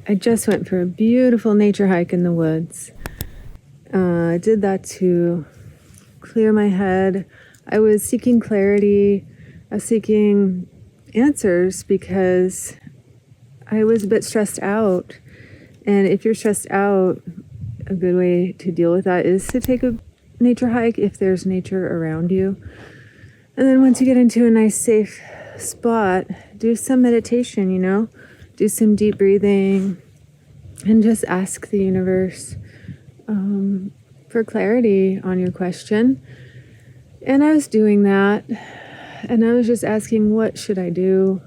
I just went for a beautiful nature hike in the woods. I did that to clear my head. I was seeking clarity. I was seeking answers because I was a bit stressed out. And if you're stressed out, a good way to deal with that is to take a nature hike if there's nature around you. And then once you get into a nice, safe spot, do some meditation, do some deep breathing, and just ask the universe for clarity on your question. And I was doing that, and I was just asking, what should I do?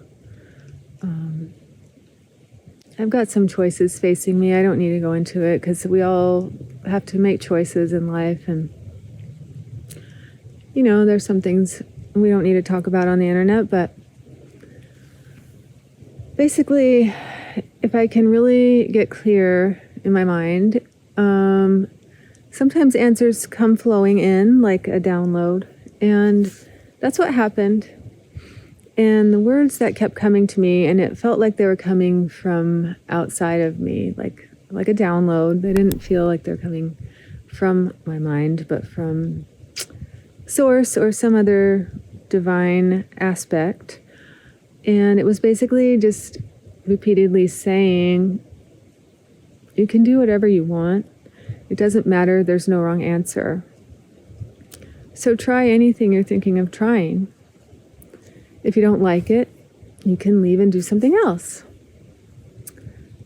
I've got some choices facing me. I don't need to go into it because we all have to make choices in life. And, there's some things we don't need to talk about on the internet. But basically, if I can really get clear in my mind, sometimes answers come flowing in like a download. And that's what happened. And the words that kept coming to me, and it felt like they were coming from outside of me, like a download. They didn't feel like they're coming from my mind, but from source or some other divine aspect. And it was basically just repeatedly saying, you can do whatever you want. It doesn't matter. There's no wrong answer. So try anything you're thinking of trying. If you don't like it, you can leave and do something else.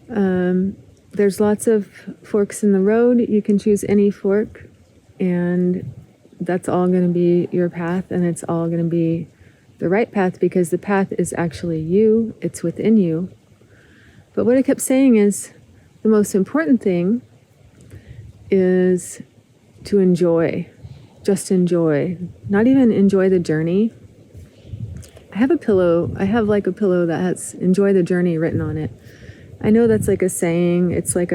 There's lots of forks in the road. You can choose any fork, and that's all going to be your path, and it's all going to be the right path because the path is actually you. It's within you. But what I kept saying is the most important thing is to enjoy. Just enjoy. Not even enjoy the journey. I have a pillow that has enjoy the journey written on it. I know that's like a saying. It's like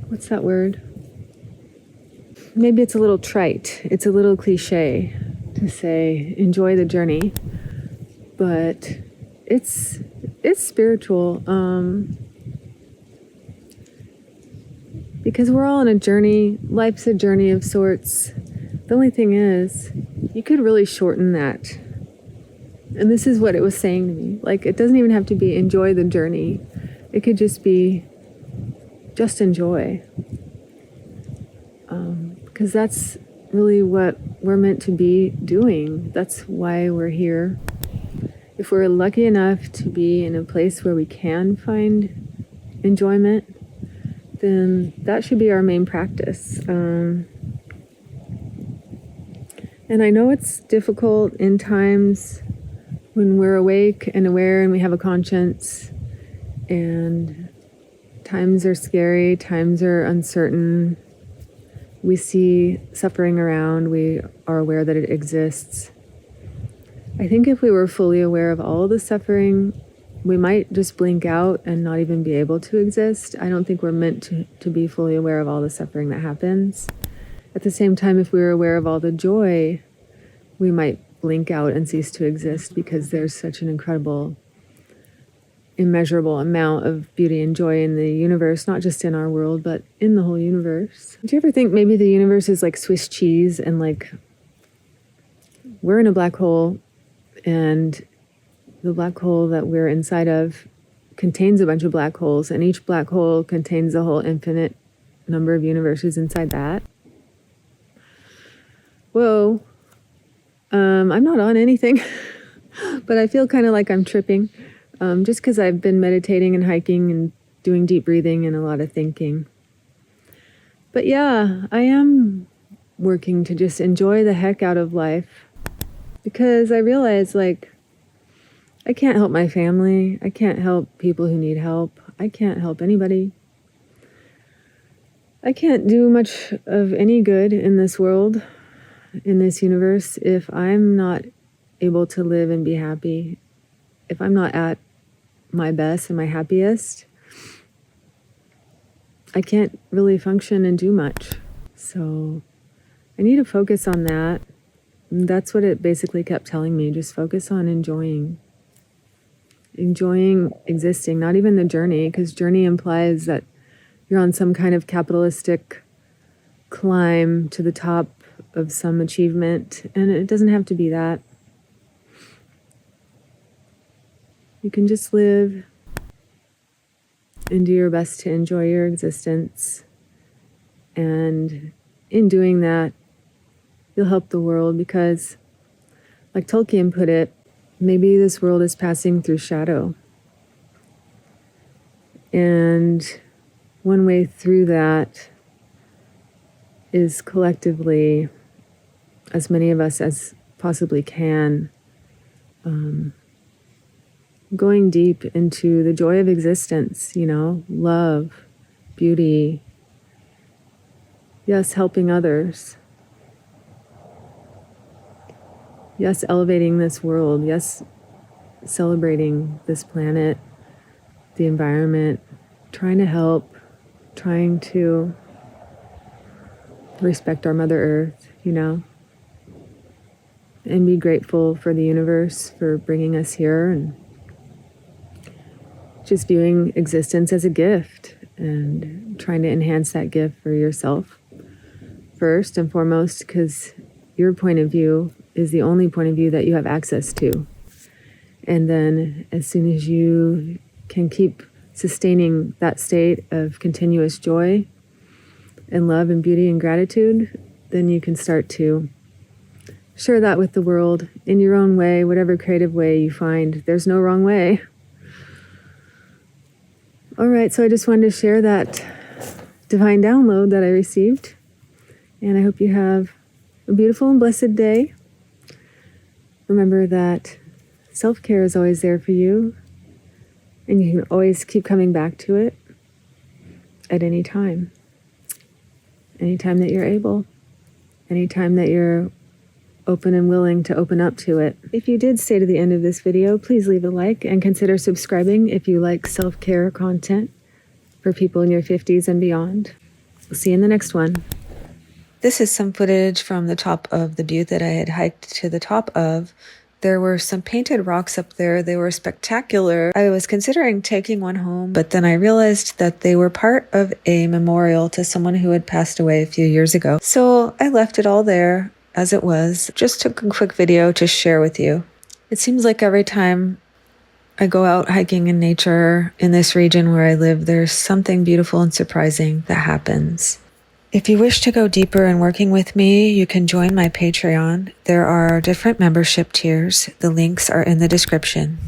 what's that word? Maybe it's a little trite. It's a little cliche to say enjoy the journey, but it's spiritual. Because we're all on a journey. Life's a journey of sorts. The only thing is, you could really shorten that. And this is what it was saying to me. Like, it doesn't even have to be enjoy the journey. It could just be, just enjoy. Because that's really what we're meant to be doing. That's why we're here. If we're lucky enough to be in a place where we can find enjoyment, then that should be our main practice. And I know it's difficult in times when we're awake and aware and we have a conscience, and times are scary, times are uncertain. We see suffering around, we are aware that it exists. I think if we were fully aware of all the suffering, we might just blink out and not even be able to exist. I don't think we're meant to be fully aware of all the suffering that happens. At the same time, if we were aware of all the joy, we might blink out and cease to exist because there's such an incredible, immeasurable amount of beauty and joy in the universe, not just in our world, but in the whole universe. Do you ever think maybe the universe is like Swiss cheese and like we're in a black hole, and the black hole that we're inside of contains a bunch of black holes, and each black hole contains a whole infinite number of universes inside that? Whoa. I'm not on anything, but I feel kind of like I'm tripping, just because I've been meditating and hiking and doing deep breathing and a lot of thinking. But yeah, I am working to just enjoy the heck out of life, because I realize, like, I can't help my family. I can't help people who need help. I can't help anybody. I can't do much of any good in this world, in this universe, if I'm not able to live and be happy, if I'm not at my best and my happiest. I can't really function and do much. So I need to focus on that. And that's what it basically kept telling me. Just focus on enjoying. enjoying existing, not even the journey, because journey implies that you're on some kind of capitalistic climb to the top of some achievement, and it doesn't have to be that. You can just live and do your best to enjoy your existence, and in doing that, you'll help the world, because, like Tolkien put it, maybe this world is passing through shadow. And one way through that is collectively, as many of us as possibly can, going deep into the joy of existence, love, beauty, yes, helping others, yes, elevating this world, yes, celebrating this planet, the environment, trying to help, trying to respect our Mother Earth, and be grateful for the universe for bringing us here, and just viewing existence as a gift and trying to enhance that gift for yourself first and foremost, because your point of view is the only point of view that you have access to. And then as soon as you can keep sustaining that state of continuous joy and love and beauty and gratitude, then you can start to share that with the world in your own way, whatever creative way you find. There's no wrong way. All right, so I just wanted to share that divine download that I received, and I hope you have a beautiful and blessed day. Remember that self-care is always there for you, and you can always keep coming back to it at any time that you're able, anytime that you're open and willing to open up to it. If you did stay to the end of this video, please leave a like and consider subscribing if you like self-care content for people in your 50s and beyond. We'll see you in the next one. This is some footage from the top of the Butte that I had hiked to the top of. There were some painted rocks up there. They were spectacular. I was considering taking one home, but then I realized that they were part of a memorial to someone who had passed away a few years ago. So I left it all there as it was. Just took a quick video to share with you. It seems like every time I go out hiking in nature in this region where I live, there's something beautiful and surprising that happens. If you wish to go deeper in working with me, you can join my Patreon. There are different membership tiers. The links are in the description.